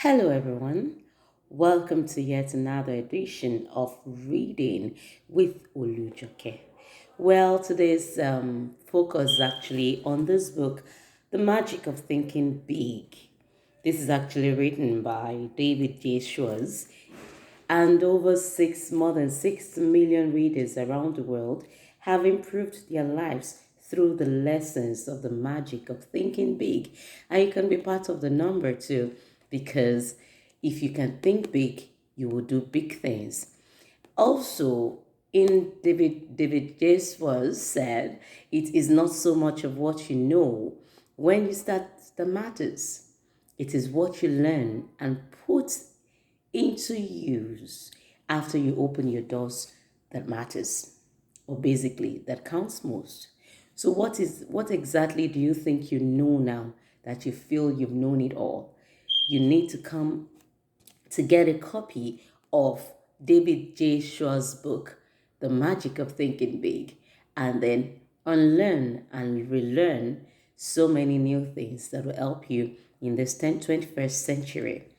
Hello, everyone. Welcome to yet another edition of Reading with Olujoke. Well, today's focus is actually on this book, The Magic of Thinking Big. This is actually written by David J. Schwarz, and more than 6 million readers around the world have improved their lives through the lessons of the magic of thinking big. And you can be part of the number too, because if you can think big, you will do big things. Also, in David James was said, it is not so much of what you know when you start that matters. It is what you learn and put into use after you open your doors that matters, or basically that counts most. So what exactly do you think you know now that you feel you've known it all? You need to come to get a copy of David J. Shaw's book, The Magic of Thinking Big, and then unlearn and relearn so many new things that will help you in this 21st century.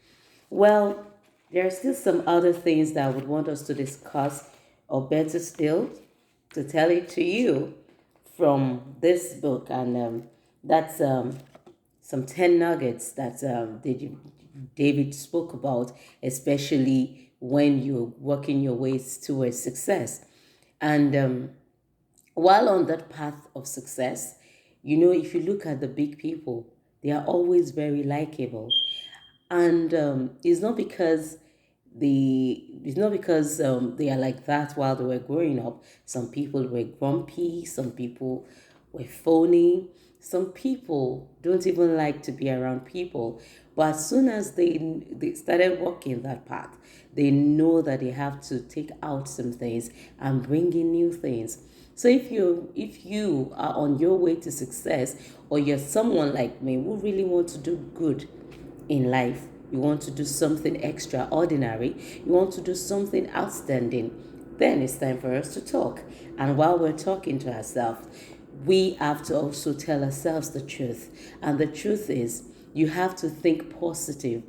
Well, there are still some other things that I would want us to discuss, or better still, to tell it to you from this book. And that's some 10 nuggets that David spoke about, especially when you're working your ways towards success. And while on that path of success, if you look at the big people, they are always very likable. And it's not because they are like that while they were growing up. Some people were grumpy, some people were phony, some people don't even like to be around people. But as soon as they started walking that path, they know that they have to take out some things and bring in new things. So if you are on your way to success, or you're someone like me who really want to do good in life, you want to do something extraordinary, you want to do something outstanding, then it's time for us to talk. And while we're talking to ourselves, we have to also tell ourselves the truth. And the truth is, you have to think positive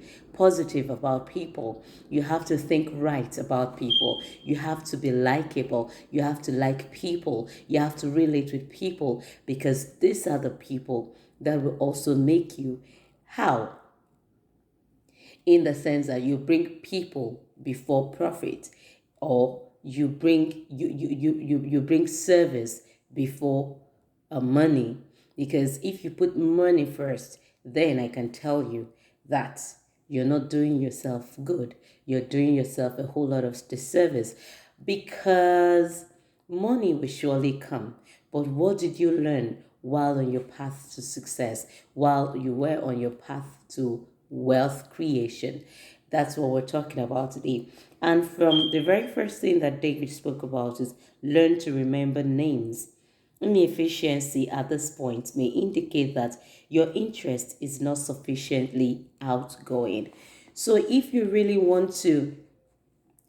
about people. You have to think right about people. You have to be likable. You have to like people. You have to relate with people, because these are the people that will also make you. How? In the sense that you bring people before profit, or you bring service before money. Because if you put money first, then I can tell you that you're not doing yourself good. You're doing yourself a whole lot of disservice, because money will surely come. But what did you learn while on your path to success, while you were on your path to wealth creation? That's what we're talking about today. And from the very first thing that David spoke about is learn to remember names. Inefficiency at this point may indicate that your interest is not sufficiently outgoing. So if you really want to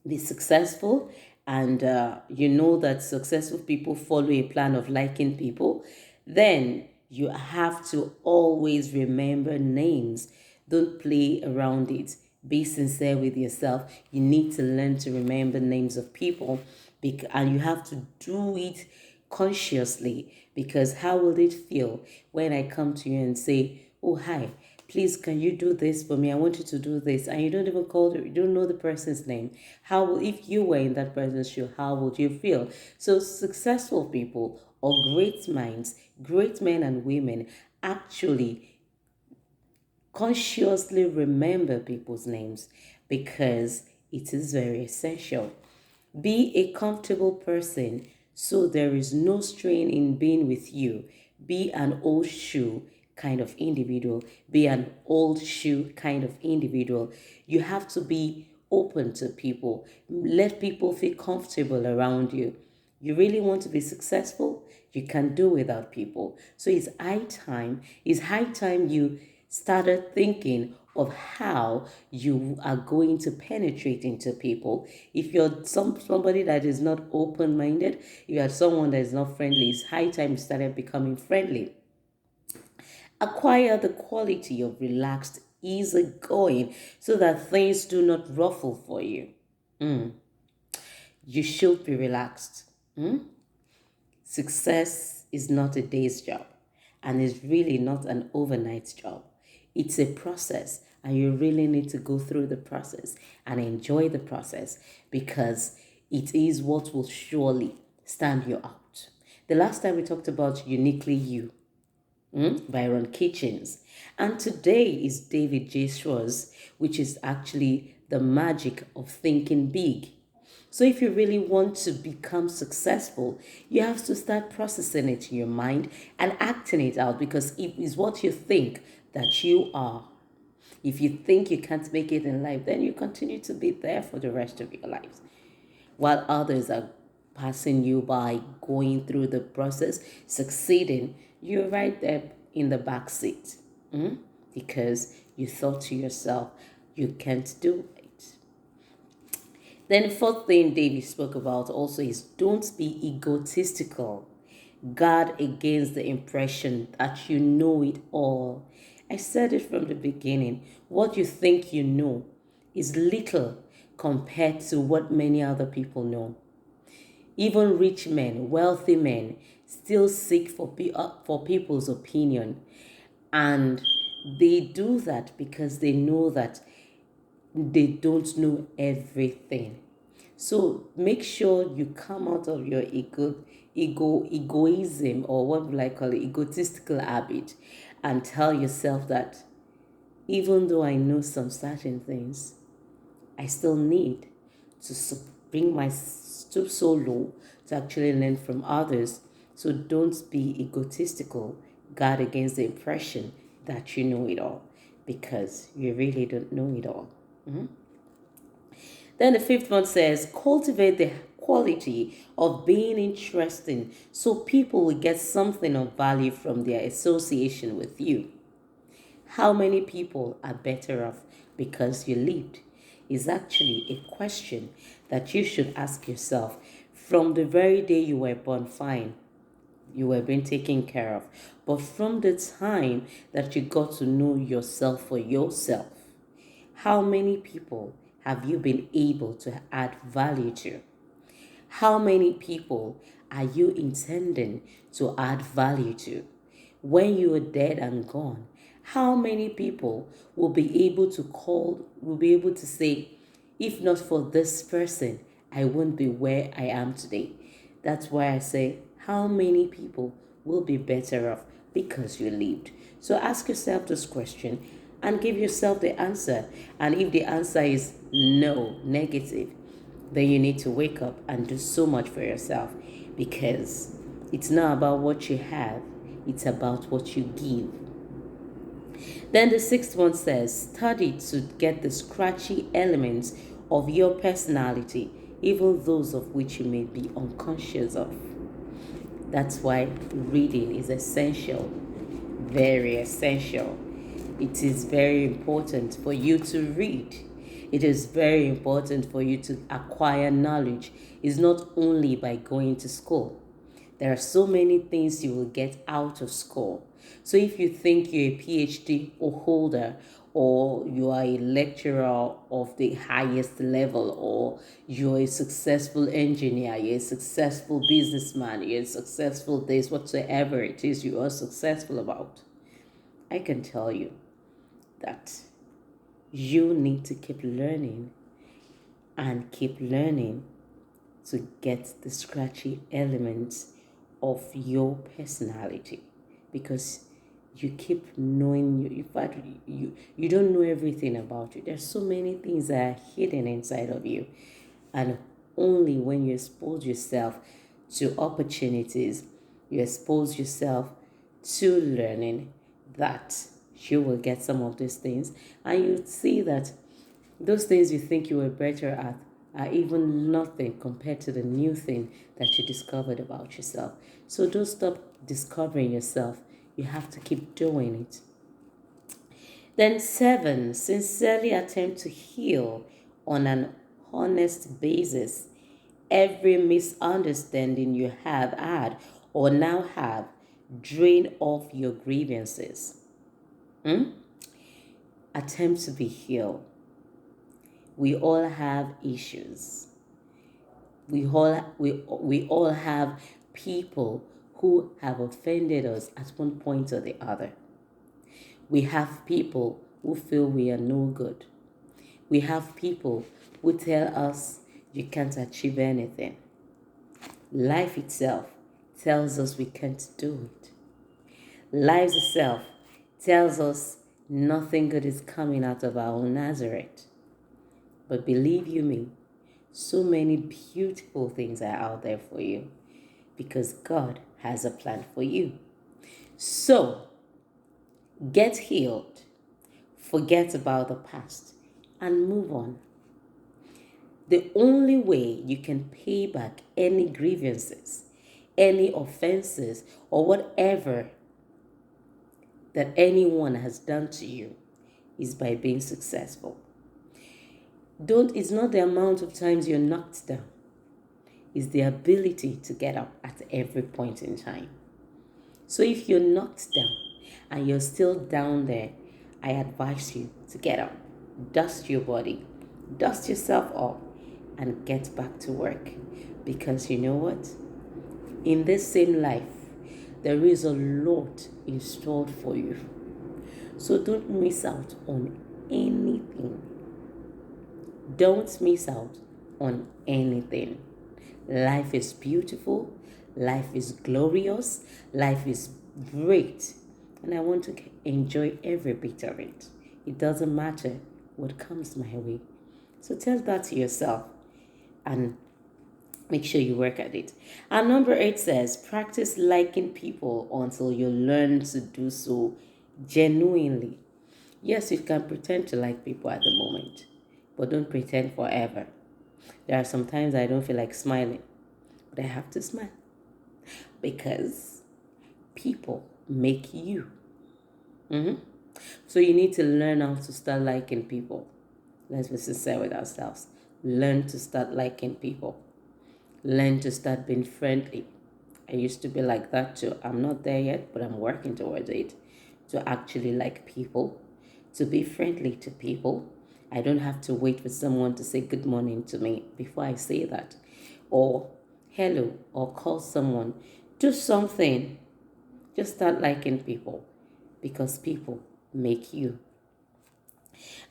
be successful, and you know that successful people follow a plan of liking people, then you have to always remember names. Don't play around it. Be sincere with yourself. You need to learn to remember names of people, and you have to do it consciously. Because how will it feel when I come to you and say, oh, hi, please, can you do this for me? I want you to do this. And you don't even you don't know the person's name. If you were in that person's shoe, how would you feel? So successful people, or great minds, great men and women, actually consciously remember people's names, because it is very essential. Be a comfortable person, so there is no strain in being with you. Be an old shoe kind of individual. Be an old shoe kind of individual. You have to be open to people. Let people feel comfortable around you. You really want to be successful? You can do without people. So it's high time you started thinking of how you are going to penetrate into people. If you're somebody that is not open-minded, if you're someone that is not friendly, it's high time you started becoming friendly. Acquire the quality of relaxed easygoing so that things do not ruffle for you. You should be relaxed. Success is not a day's job and is really not an overnight job. It's a process, and you really need to go through the process and enjoy the process because it is what will surely stand you out. The last time we talked about uniquely you, Byron Kitchens, and today is David J. Schwarz, which is actually the magic of thinking big. So if you really want to become successful, you have to start processing it in your mind and acting it out because it is what you think that you are. If you think you can't make it in life, then you continue to be there for the rest of your lives. While others are passing you by, going through the process, succeeding, you're right there in the back seat because you thought to yourself, you can't do it. Then the fourth thing David spoke about also is don't be egotistical. Guard against the impression that you know it all. I said it from the beginning. What you think you know is little compared to what many other people know. Even rich men, wealthy men, still seek for people's opinion. And they do that because they know that they don't know everything. So make sure you come out of your egoism, or what will I call it, egotistical habit, and tell yourself that even though I know some certain things, I still need to bring my stoop so low to actually learn from others. So don't be egotistical. Guard against the impression that you know it all because you really don't know it all. Then the fifth one says, cultivate the quality of being interesting so people will get something of value from their association with you. How many people are better off because you lived is actually a question that you should ask yourself from the very day you were born. Fine, you were being taken care of, but from the time that you got to know yourself for yourself, how many people have you been able to add value to? How many people are you intending to add value to? When you are dead and gone, how many people will be able to say, if not for this person, I wouldn't be where I am today. That's why I say, how many people will be better off because you lived? So ask yourself this question and give yourself the answer. And if the answer is no, negative, then you need to wake up and do so much for yourself because it's not about what you have, it's about what you give. Then the sixth one says, study to get the scratchy elements of your personality, even those of which you may be unconscious of. That's why reading is essential, very essential. It is very important for you to read. It is very important for you to acquire knowledge. It's not only by going to school. There are so many things you will get out of school. So if you think you're a PhD or holder, or you are a lecturer of the highest level, or you're a successful engineer, you're a successful businessman, you're a successful this, whatsoever it is you are successful about, I can tell you that you need to keep learning and keep learning to get the scratchy elements of your personality because you keep knowing you. In fact, you don't know everything about you. There's so many things that are hidden inside of you, and only when you expose yourself to opportunities, you expose yourself to learning, that you will get some of these things, and you see that those things you think you were better at are even nothing compared to the new thing that you discovered about yourself. So don't stop discovering yourself. You have to keep doing it. Then 7, sincerely attempt to heal on an honest basis every misunderstanding you have had or now have. Drain off your grievances. attempt to be healed. We all have issues. We all have people who have offended us at one point or the other. We have people who feel we are no good. We have people who tell us you can't achieve anything. Life itself tells us we can't do it. Life itself tells us nothing good is coming out of our own Nazareth. But believe you me, so many beautiful things are out there for you because God has a plan for you. So, get healed, forget about the past, and move on. The only way you can pay back any grievances, any offenses, or whatever that anyone has done to you is by being successful. It's not the amount of times you're knocked down, it's the ability to get up at every point in time. So if you're knocked down and you're still down there, I advise you to get up, dust your body, dust yourself off, and get back to work. Because you know what? In this same life, there is a lot installed for you. So don't miss out on anything. Don't miss out on anything. Life is beautiful. Life is glorious. Life is great. And I want to enjoy every bit of it. It doesn't matter what comes my way. So tell that to yourself and make sure you work at it. And number 8 says, practice liking people until you learn to do so genuinely. Yes, you can pretend to like people at the moment, but don't pretend forever. There are some times I don't feel like smiling, but I have to smile because people make you. So you need to learn how to start liking people. Let's be sincere with ourselves. Learn to start liking people. Learn to start being friendly. I used to be like that too. I'm not there yet, but I'm working towards it. To actually like people, to be friendly to people. I don't have to wait for someone to say good morning to me before I say that. Or hello, or call someone. Do something. Just start liking people because people make you.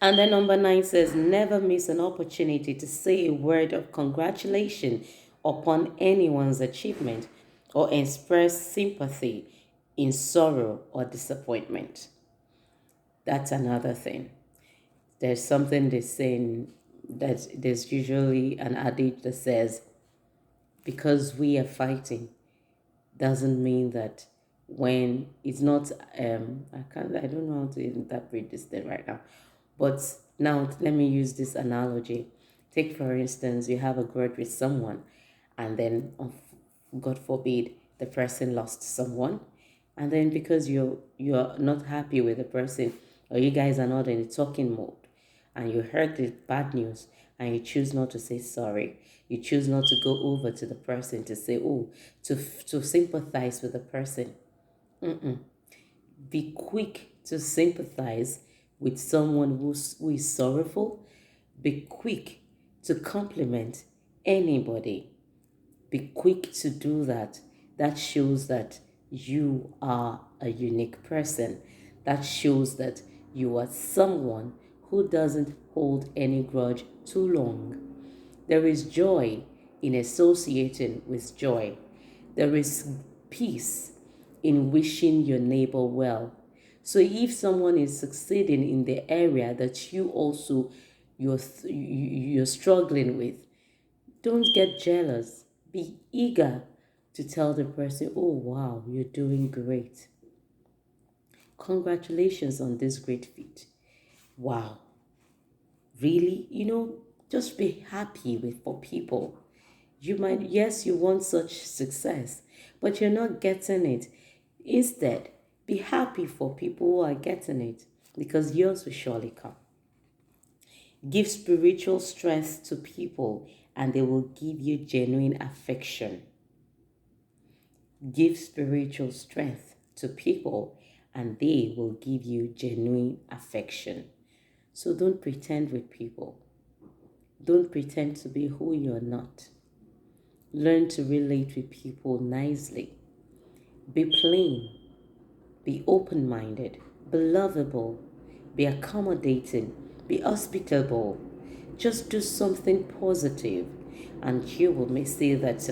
And then number 9 says, never miss an opportunity to say a word of congratulation upon anyone's achievement or express sympathy in sorrow or disappointment. That's another thing. There's something they say that there's usually an adage that says, because we are fighting doesn't mean that when it's not I don't know how to interpret this thing right now. But now let me use this analogy. Take for instance, you have a grudge with someone and then God forbid the person lost someone, and then because you're not happy with the person, or you guys are not in a talking mode, and you heard the bad news and you choose not to say sorry, you choose not to go over to the person to say, oh, to sympathize with the person. Be quick to sympathize with someone who is sorrowful. Be quick to compliment anybody. Be quick to do that. That shows that you are a unique person. That shows that you are someone who doesn't hold any grudge too long. There is joy in associating with joy. There is peace in wishing your neighbor well. So if someone is succeeding in the area that you also you're struggling with, don't get jealous. Be eager to tell the person, "Oh wow, you're doing great. Congratulations on this great feat. Wow, really, just be happy with for people. You might, yes, you want such success, but you're not getting it. Instead, be happy for people who are getting it because yours will surely come. Give spiritual strength to people and they will give you genuine affection. Give spiritual strength to people and they will give you genuine affection. So don't pretend with people. Don't pretend to be who you're not. Learn to relate with people nicely. Be plain. Be open minded. Be lovable. Be accommodating. Be hospitable. Just do something positive, and you will may see that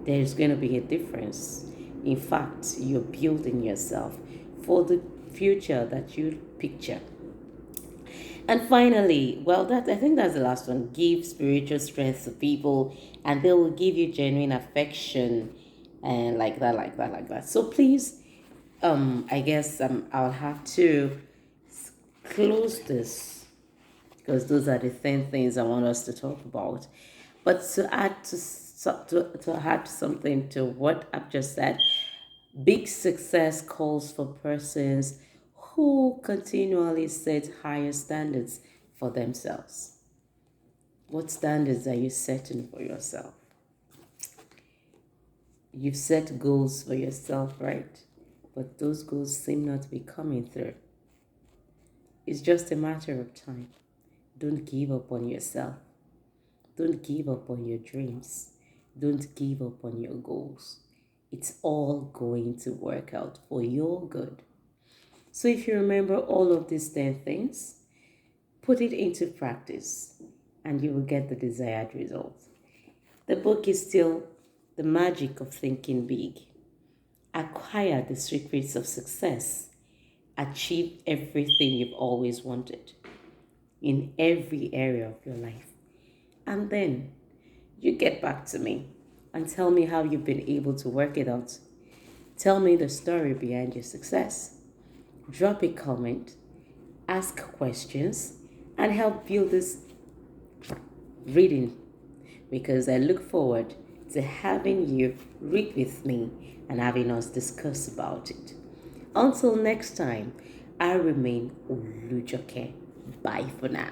there's going to be a difference. In fact, you're building yourself for the future that you picture. And finally, well, that I think that's the last one. Give spiritual strength to people, and they will give you genuine affection, and like that, like that, like that. So please, I guess I'll have to close this because those are the 10 things I want us to talk about. But to add something to what I've just said, big success calls for persons who continually set higher standards for themselves. What standards are you setting for yourself? You've set goals for yourself, right? But those goals seem not to be coming through. It's just a matter of time. Don't give up on yourself. Don't give up on your dreams. Don't give up on your goals. It's all going to work out for your good. So if you remember all of these 10 things, put it into practice and you will get the desired result. The book is still The Magic of Thinking Big. Acquire the secrets of success. Achieve everything you've always wanted in every area of your life. And then you get back to me and tell me how you've been able to work it out. Tell me the story behind your success. Drop a comment, ask questions, and help build this reading because I look forward to having you read with me and having us discuss about it. Until next time, I remain Olujoke. Bye for now.